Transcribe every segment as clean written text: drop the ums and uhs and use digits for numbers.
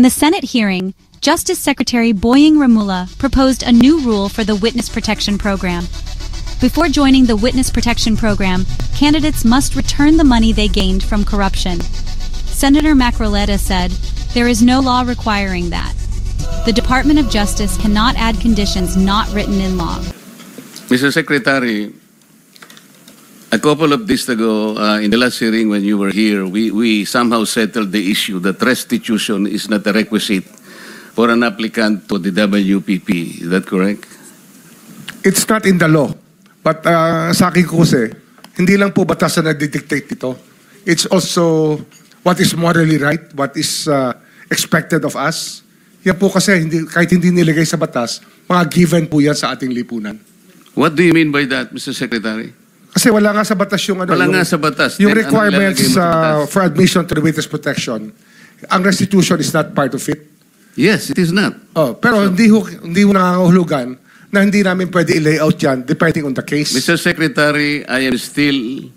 In the Senate hearing, Justice Secretary Boying Ramula proposed a new rule for the Witness Protection Program. Before joining the Witness Protection Program, candidates must return the money they gained from corruption. Senator Macroleta said, "There is no law requiring that. The Department of Justice cannot add conditions not written in law." Mr. Secretary, a couple of days ago, in the last hearing when you were here, we somehow settled the issue that restitution is not a requisite for an applicant to the WPP. Is that correct? It's not in the law. But sa akin ko kasi, hindi lang po batas na nagdidictate ito. It's also what is morally right, what is expected of us. Yan po kasi, kahit hindi nilagay sa batas, mga given po yan sa ating lipunan. What do you mean by that, Mr. Secretary? Kasi wala nga sa batas yung Wala nga sa batas. Yung Then, requirements ano ilalagay mo sa batas? for admission to the witness protection. Ang restitution is not part of it. Yes, it is not. Pero hindi ho nangangahulugan na hindi namin pwede i-layout yan depending on the case. Mr. Secretary, I am still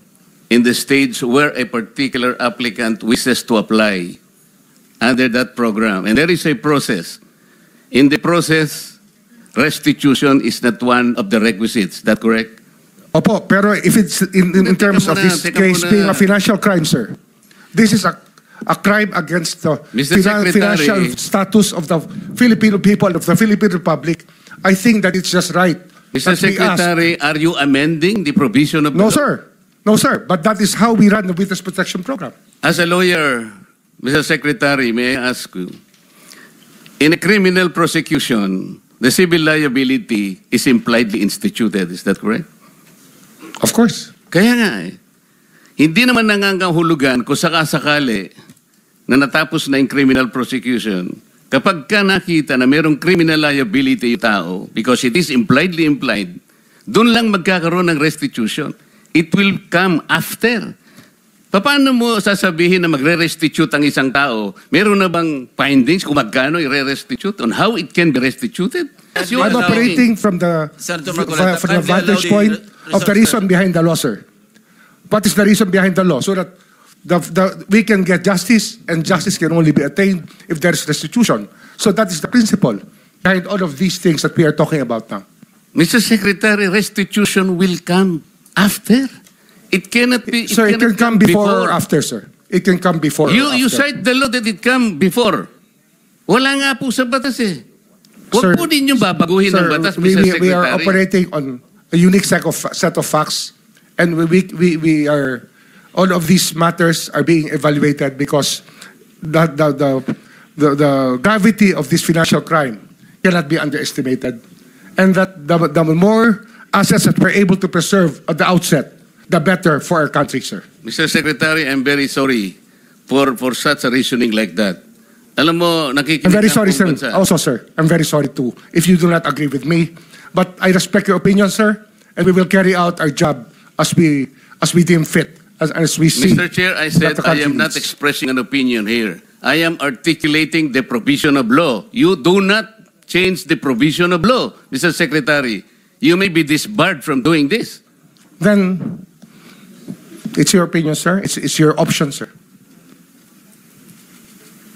in the stage where a particular applicant wishes to apply under that program. And there is a process. In the process, restitution is not one of the requisites. Is that correct? Opo, pero if it's in terms of this case being a financial crime, sir, this is a crime against the financial status of the Filipino people, of the Philippine Republic. I think that it's just right. Mr. Secretary, are you amending the provision of the No, law? sir. No, sir. But that is how we run the Witness Protection Program. As a lawyer, Mr. Secretary, may I ask you, in a criminal prosecution, the civil liability is impliedly instituted. Is that correct? Of course. Kaya nga hindi naman nangangahulugan kung sakasakali na natapos na yung criminal prosecution, kapag ka nakita na mayroong criminal liability yung tao, because it is impliedly implied, doon lang magkakaroon ng restitution. It will come after. Paano mo sasabihin na magre-restitute ang isang tao? Meron na bang findings kung magkano i-restitute on how it can be restituted? I'm operating from the vantage point of the reason behind the law, sir. What is the reason behind the law? So that we can get justice, and justice can only be attained if there is restitution. So that is the principle behind all of these things that we are talking about now. Mr. Secretary, restitution will come after. It cannot be. Sir, it can come before or after, sir. It can come before or after. You cite the law that it come before. Wala nga po sa batas eh. Huwag po ninyong babaguhin ang batas, Mr. Secretary. We are operating on a unique set of facts, and we are. All of these matters are being evaluated because the gravity of this financial crime cannot be underestimated. And that the more assets that we're able to preserve at the outset, the better for our country, sir. Mr. Secretary, I'm very sorry for such a reasoning like that. Alam mo, nakikinig I'm very sorry, sir. Bansa. Also, sir, I'm very sorry too if you do not agree with me. But I respect your opinion, sir, and we will carry out our job as we deem fit. As we see. Mr. Chair, I said I am not expressing an opinion here. I am articulating the provision of law. You do not change the provision of law, Mr. Secretary. You may be disbarred from doing this. Then, it's your opinion, sir. It's your option, sir.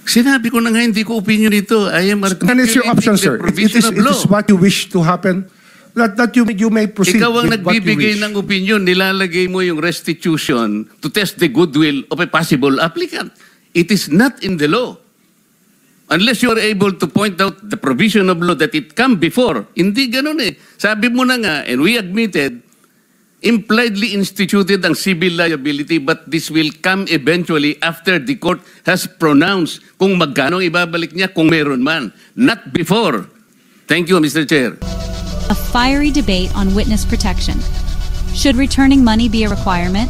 Sinabi ko na nga hindi ko opinion ito. I am articulating Then it's your option, sir. the provision of law. It is what you wish to happen. That you may proceed Ikaw ang with what you nagbibigay wish. ng opinion, nilalagay mo yung restitution to test the goodwill of a possible applicant. It is not in the law. Unless you are able to point out the provision of law that it come before. Hindi ganun eh. Sabi mo na nga, and we admitted, impliedly instituted ang civil liability, but this will come eventually after the court has pronounced kung magkano ibabalik niya kung meron man. Not before. Thank you, Mr. Chair. A fiery debate on witness protection. Should returning money be a requirement?